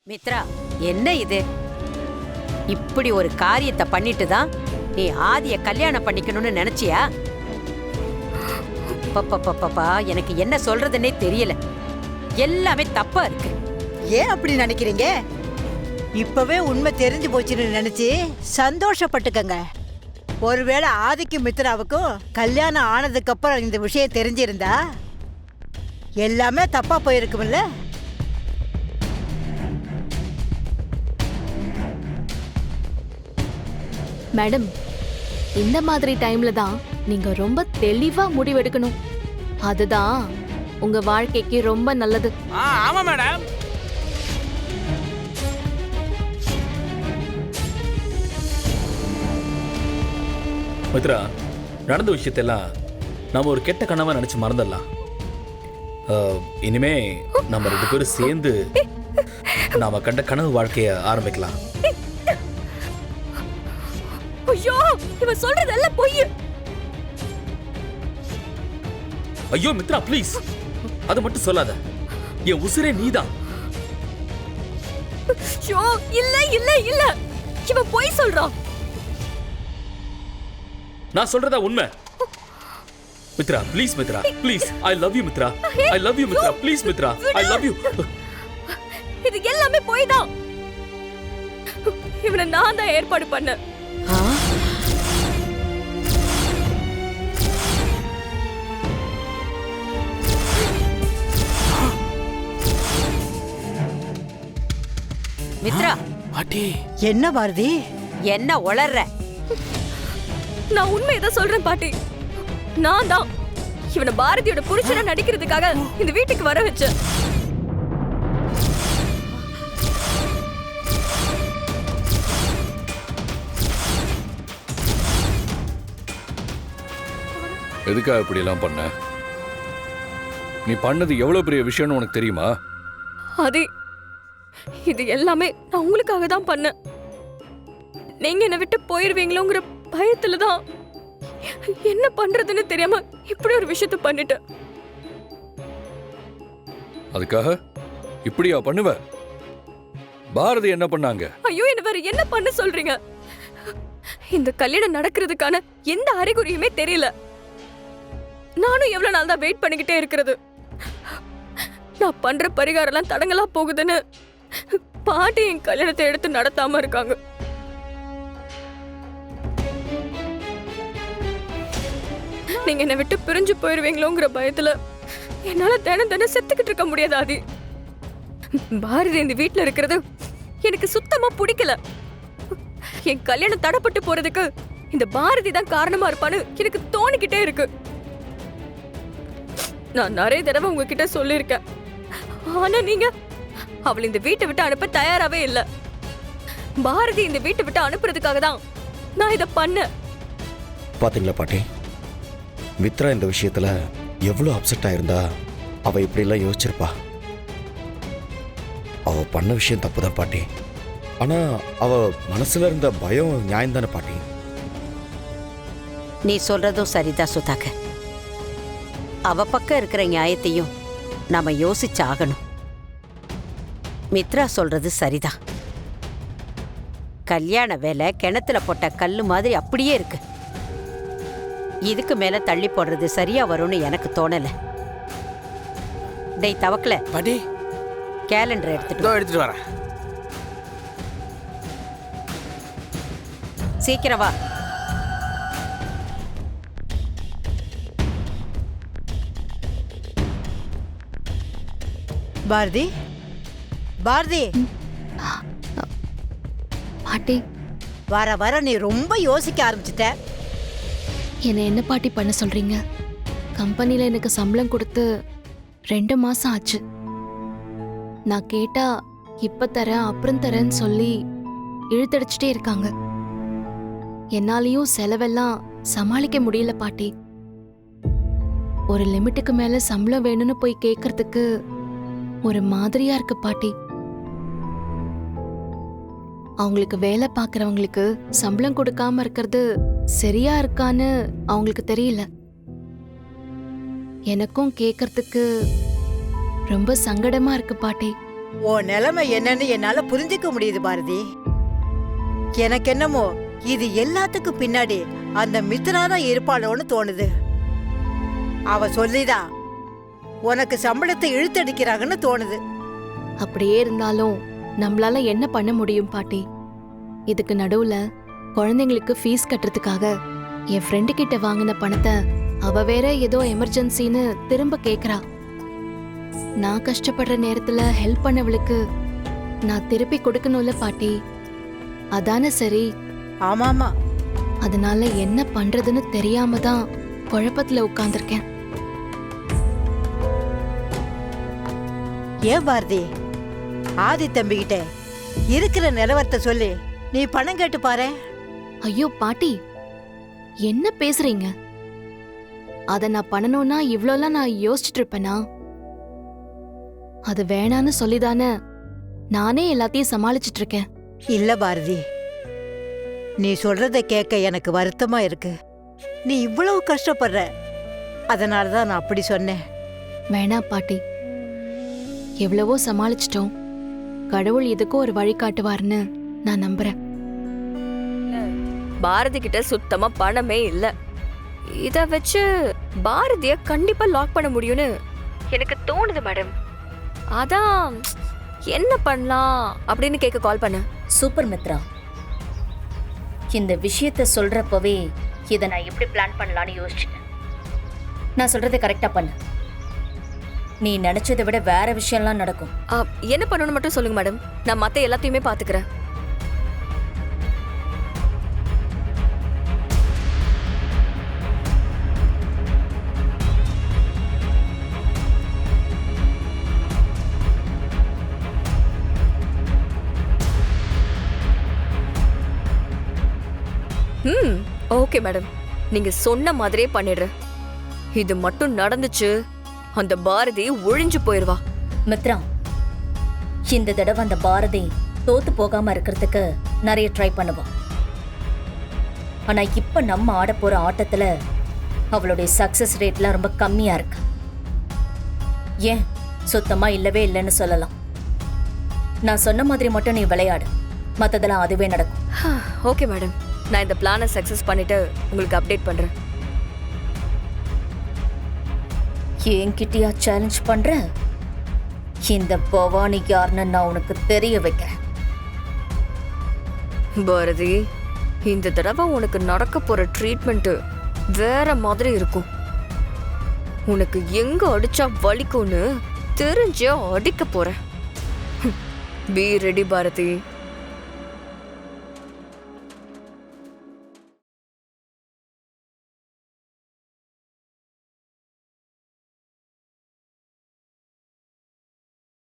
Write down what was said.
மித்ரா, என்ன இது? இப்படி ஒரு காரியத்தை பண்ணிட்டு தான் நீ ஆதிய கல்யாணம் பண்ணிக்கணும்னு நினைச்சியா? பப்பா, எனக்கு என்ன சொல்றதுன்னே தெரியல. எல்லாமே தப்பா இருக்கு. ஏன் அப்படி நினைக்கிறீங்க? இப்பவே உண்மை தெரிஞ்சு போச்சுன்னு நினைச்சு சந்தோஷப்பட்டுக்கங்க. ஒருவேளை ஆதிக்கும் மித்ராவுக்கும் கல்யாணம் ஆனதுக்கு அப்புறம் இந்த விஷயம் தெரிஞ்சிருந்தா எல்லாமே தப்பா போயிருக்கும்ல. மேடம், இந்த மாதிரி டைம்ல தான் நீங்க ரொம்ப தெளிவா முடிவெடுக்கணும். அதுதான் உங்க வாழ்க்கைக்கு ரொம்ப நல்லது. ஆமா மேடம். மித்ரா, நடந்த விஷயத்தெல்லாம் நாம ஒரு கெட்ட கனவா நினைச்சு மறந்துடலாம். இனிமே நம்ம 2 பேரும் சேர்ந்து நாம கண்ட கனவு வாழ்க்கைய ஆரம்பிக்கலாம். ஐயோ, இவன் சொல்றதெல்லாம் பொய். ஐயோ மித்ரா, ப்ளீஸ் அது மட்டும் சொல்லாத. என் உசிரே நீதான். ஐயோ, இல்ல இல்ல இல்ல, இவன் பொய் சொல்றான். நான் சொல்றதா உண்மை. Mitra, please Mitra, please. I love you Mitra. I love you Mitra. Please Mitra, I love you. இது எல்லாமே பொய் தான். இவனை நான் தான் ஏற்பாடு பண்ணேன். மித்ரா, பாட்டி, என்ன பாரதி, என்ன உளர்ற? நான் உண்மையதான் சொல்றேன் பாட்டி. நான் தான் இவனை பாரதியோட புருஷனா நடிக்கிறதுக்காக இந்த வீட்டுக்கு வர வச்சேன். எதுக்காக இப்படி எல்லாம் பண்ண? நீ பண்ணது எவ்வளவு பெரிய விஷயம்னு உனக்கு தெரியுமா? அது இது எல்லாமே நான் உங்களுக்காக தான் பண்ணேன். நீங்க என்னை விட்டு போயிருவீங்களோங்கிற பயத்துல தான் என்ன பண்றதுன்னு தெரியாம இப்படி ஒரு விஷயத்த பண்ணிட்டேன். அதுக்காக இப்படியா பண்ணுவ? பாரதி என்ன பண்ணாங்க? ஐயோ, என்ன வேற என்ன பண்ண சொல்றீங்க? இந்த கல்யாணம் நடக்கிறதுக்கான எந்த அறிகுறியுமே தெரியல. நானும் எவ்வளவு நாள் தான் வெயிட் பண்ணிக்கிட்டே இருக்கிறது. நான் பண்ற பரிகாரம் எல்லாம் தடங்களா போகுதுன்னு பாட்டி என் கல்யாணத்தை எடுத்து நடத்தாம இருக்காங்க. நீங்க என்னை விட்டு பிரிஞ்சு போயிருவீங்களோங்கிற பயத்துல என்னால தினம் செத்துக்கிட்டு இருக்க முடியாது. ஆதி, பாரதி இந்த வீட்டுல இருக்கிறது எனக்கு சுத்தமா பிடிக்கல. என் கல்யாணம் தடைப்பட்டு போறதுக்கு இந்த பாரதி தான் காரணமா இருப்பான்னு எனக்கு தோணிக்கிட்டே இருக்கு. நான் நிறைய தடவை உங்ககிட்ட சொல்லியிருக்கேன். ஆனா நீங்க அவளை இந்த வீட்டை விட்டு அனுப்ப தயாராவே இல்ல. பாரதி இந்த வீட்டை விட்டு அனுப்புறதுக்காக தான் நான் இதை பண்ணேன். பாத்தீங்களா பாட்டி, மித்ரா இந்த விஷயத்துல எவ்வளவு அப்செட் ஆயிருந்தா அவ இப்படி எல்லாம் யோசிச்சிருப்பா. அவ பண்ண விஷயம் தப்புதான் பாட்டி. ஆனா அவ மனசுல இருந்த பயம் நியாயம் தானே பாட்டி. நீ சொல்றதும் சரிதான் சுதாகர். அவ பக்கம் இருக்கிற நியாயத்தையும் நாம யோசிச்சாகணும். மித்ரா சொல்றது சரிதான். கல்யாண வேலை கிணத்துல போட்ட கல்லு மாதிரி அப்படியே இருக்கு. இதுக்கு மேல தள்ளி போடுறது சரியா வரும்னு எனக்கு தோணல. டேய் தவக்கல பாட்டி, கேலண்டர் எடுத்துட்டு வரேன். சீக்கிரம் வா. பாரதி, பாரதி, பாட்டி, வர வர நீ ரொம்ப யோசிக்க ஆரம்பிச்சிட்ட. என்னை என்ன பாட்டி பண்ண சொல்றீங்க? கம்பெனில எனக்கு சம்பளம் கொடுத்து 2 மாசம் ஆச்சு. நான் கேட்டா இப்ப தரேன் அப்புறம் தரேன்னு சொல்லி இழுத்தடிச்சிட்டே இருக்காங்க. என்னாலையும் செலவெல்லாம் சமாளிக்க முடியல பாட்டி. ஒரு லிமிட்டுக்கு மேல சம்பளம் வேணும்னு போய் கேட்கறதுக்கு ஒரு மாதிரியா இருக்கு பாட்டி. அவங்களுக்கு வேலை பார்க்கறவங்களுக்கு சம்பளம் கொடுக்காம இருக்கிறது சரியா இருக்கான்னு அவங்களுக்கு தெரியல. எனக்கும் கேட்கறதுக்கு ரொம்ப சங்கடமா இருக்கு பாட்டி. உன் நிலைமை என்னன்னு என்னால புரிஞ்சுக்க முடியுது பாரதி. எனக்கு என்னமோ இது எல்லாத்துக்கும் பின்னாடி அந்த மித்ரா தான் இருப்பாளோன்னு தோணுது. அவ சொல்லிதான் உனக்கு சம்பளத்தை இழுத்தடிக்கிறாங்கன்னு தோணுது. அப்படியே இருந்தாலும் நம்மளால என்ன பண்ண முடியும் பாட்டி? இதுக்கு நடுவுல குழந்தைங்களுக்கு ஃபீஸ் கட்டுறதுக்காக என் ஃப்ரெண்டு கிட்ட வாங்கின பணத்தை அவ வேற ஏதோ எமர்ஜென்சின்னு திரும்ப கேக்குறா. நான் கஷ்டப்படுற நேரத்துல ஹெல்ப் பண்ணவளுக்கு நான் திருப்பி கொடுக்கணும்ல பாட்டி. அதானே சரி. ஆமாமா, அதனால என்ன பண்றதுன்னு தெரியாம தான் குழப்பத்துல உட்கார்ந்திருக்கேன். ஏன் பாரதி, ஆதி தம்பிக்கிட்ட இருக்கிற நிலவரத்தை சொல்லி நீ பணம் கேட்டு பாரு. ஐயோ பாட்டி, என்ன பேசுறீங்க? அத நான் பண்ணணும்னா இவ்ளோலாம் நான் யோசிச்சுட்டு இருப்பேனா? அது வேணான்னு சொல்லிதானே நானே எல்லாத்தையும் சமாளிச்சிட்டு இருக்கேன். இல்ல பாரதி, நீ சொல்றத கேட்க எனக்கு வருத்தமா இருக்கு. நீ இவ்வளவு கஷ்டப்படுற, அதனாலதான் நான் அப்படி சொன்னேன். வேணா பாட்டி, எவ்வளவோ சமாளிச்சிட்டோம். கடவுள் இதுக்கும் ஒரு வழி காட்டுவார்னு நான் நம்புறேன். பாரதி கிட்ட சுத்தமா பணமே இல்ல. இத வச்சு பாரதிய கண்டிப்பா லாக் பண்ண முடியும்னு எனக்கு தோணுது மேடம். அதான் என்ன பண்ணலாம் அப்படின்னு கேட்க கால் பண்ண. சூப்பர் மித்ரா, இந்த விஷயத்த சொல்றப்பவே இதை நான் எப்படி பிளான் பண்ணலான்னு யோசிச்சிட்டேன். நான் சொல்றதை கரெக்டா பண்ணு. நீ நினைச்சதை விட வேற விஷயம்லாம் நடக்கும். என்ன பண்ணணும் மட்டும் சொல்லுங்க மேடம், நான் மத்த எல்லாத்தையுமே பாத்துக்கிறேன். ஓகே மேடம், நீங்க சொன்ன மாதிரியே பண்ணிடுறேன். இது மட்டும் நடந்துச்சு, அந்த பாரதி ஒழிஞ்சு போயிருவா. மித்ரா, இந்த தடவை அந்த பாரதி தோத்து போகாம இருக்கிறதுக்கு நிறைய ட்ரை பண்ணுவான். ஆனா இப்ப நம்ம ஆட போற ஆட்டத்துல அவளுடைய சக்சஸ் ரேட்லாம் ரொம்ப கம்மியா இருக்கு. ஏன் சுத்தமா இல்லவே இல்லைன்னு சொல்லலாம். நான் சொன்ன மாதிரி மட்டும் நீ விளையாடு, மத்ததெல்லாம் அதுவே நடக்கும். ஓகே மேடம், நான் இந்த பிளானை சக்சஸ் பண்ணிட்டு உங்களுக்கு அப்டேட் பண்றேன். என்கிட்டயா சேலஞ்ச் பண்ற? இந்த பவானி யாருன்னு நான் உனக்கு தெரிய வைக்கிறேன். பாரதி, இந்த தடவை உனக்கு நடக்க போற ட்ரீட்மெண்ட் வேற மாதிரி இருக்கும். உனக்கு எங்க அடிச்சா வலிக்கும்னு தெரிஞ்ச அடிக்க போறேன். Be ready Bharathi.